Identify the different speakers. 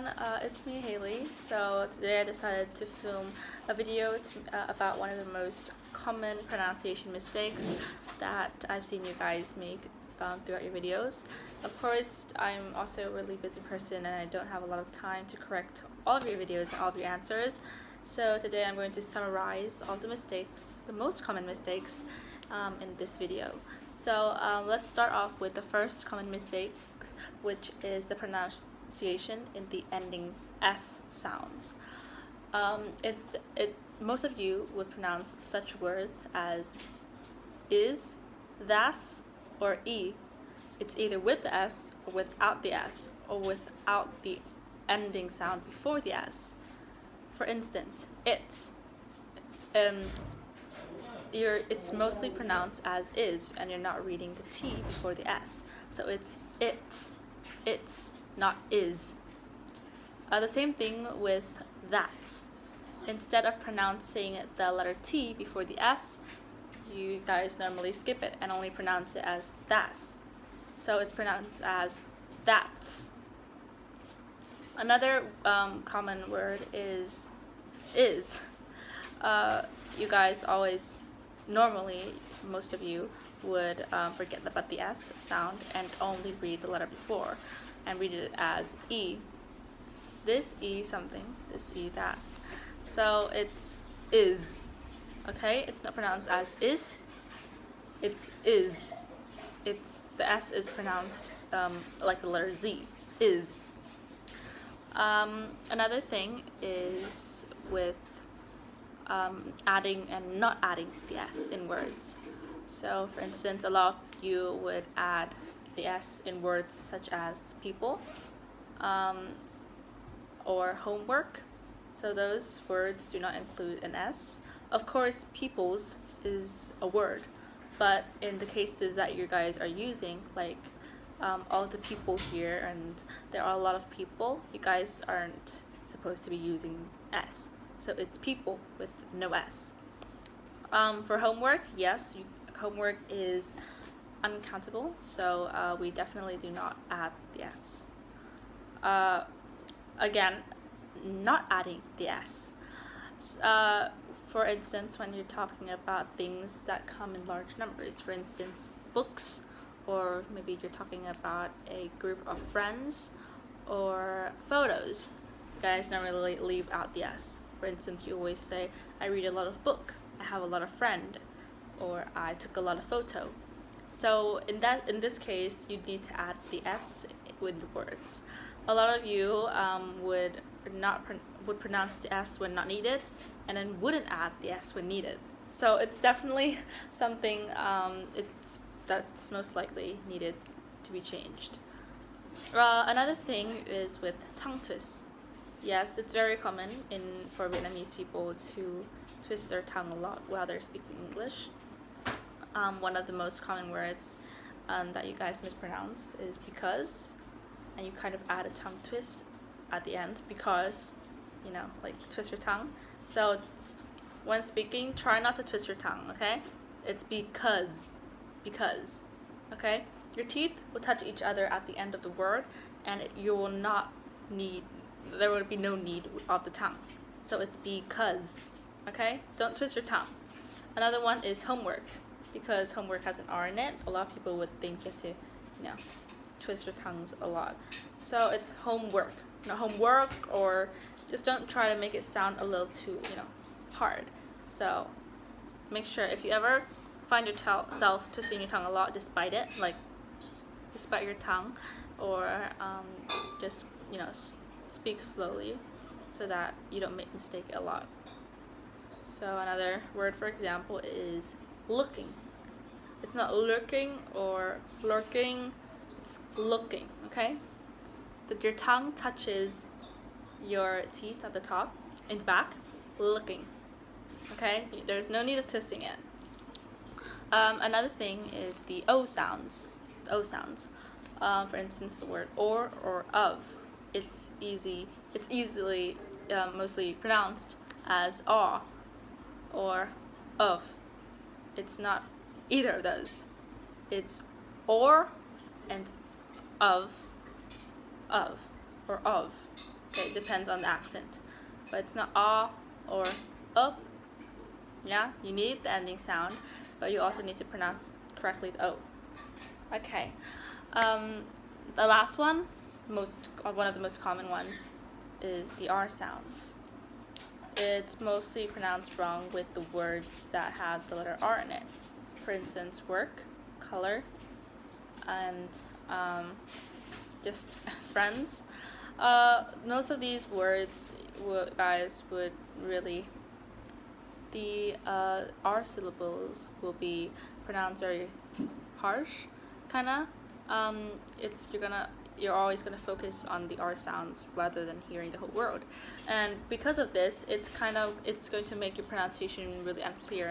Speaker 1: it's me Haley. So today I decided to film a video about one of the most common pronunciation mistakes that I've seen you guys make throughout your videos. Of course, I'm also a really busy person and I don't have a lot of time to correct all of your videos and all of your answers. So today I'm going to summarize all the mistakes, the most common mistakes in this video. So let's start off with the first common mistake, which is the pronunciation in the ending S sounds. Most of you would pronounce such words as is, das, or e. It's either with the S or without the S, or without the ending sound before the S. For instance, it's mostly pronounced as is, and you're not reading the T before the S. So it's, not is. The same thing with that. Instead of pronouncing the letter T before the S, you guys normally skip it and only pronounce it as das. So it's pronounced as that's. Another common word is. You guys always, normally, most of you would forget about the S sound and only read the letter before and read it as E. This E something, this E that. So it's is, okay? It's not pronounced as is, it's is. The S is pronounced like the letter Z, is. Another thing is with adding and not adding the S in words. So for instance, a lot of you would add the S in words such as people or homework. So those words do not include an S. Of course, people's is a word, but in the cases that you guys are using, like all the people here, and there are a lot of people, you guys aren't supposed to be using S. So it's people with no S. For homework, yes, homework is uncountable, so we definitely do not add the S. Again, not adding the S. For instance, when you're talking about things that come in large numbers, for instance, books, or maybe you're talking about a group of friends or photos, you guys normally leave out the S. For instance, you always say, I read a lot of book, I have a lot of friend, or I took a lot of photo. So in this case, you need to add the S with the words. A lot of you would pronounce the S when not needed, and then wouldn't add the S when needed. So it's definitely something that's most likely needed to be changed. Another thing is with tongue twists. Yes, it's very common for Vietnamese people to twist their tongue a lot while they're speaking English. One of the most common words that you guys mispronounce is because, and you kind of add a tongue twist at the end, because, like twist your tongue. So when speaking, try not to twist your tongue, okay? It's because, okay? Your teeth will touch each other at the end of the word, and there will be no need of the tongue. So it's because, okay? Don't twist your tongue. Another one is homework, because homework has an R in it. A lot of people would think you have to, twist your tongues a lot. So it's homework, not homework, or just don't try to make it sound a little too, hard. So make sure, if you ever find yourself twisting your tongue a lot despite your tongue, or just, speak slowly so that you don't make mistake a lot. So another word, for example, is looking. It's not lurking or lurking, it's looking, okay? That your tongue touches your teeth at the top and back, looking, okay? There's no need of twisting it. Another thing is the O sounds. For instance, the word or of. It's easily mostly pronounced as aw or of. It's not either of those. It's or and of, or of. Okay, it depends on the accent. But it's not ah or up. Yeah, you need the ending sound, but you also need to pronounce correctly the O. Okay. The last one, one of the most common ones, is the R sounds. It's mostly pronounced wrong with the words that have the letter R in it. For instance, work, color, and just friends. Most of these words, guys, would really, the R syllables will be pronounced very harsh, kinda. You're always gonna focus on the R sounds rather than hearing the whole word, and because of this, it's going to make your pronunciation really unclear.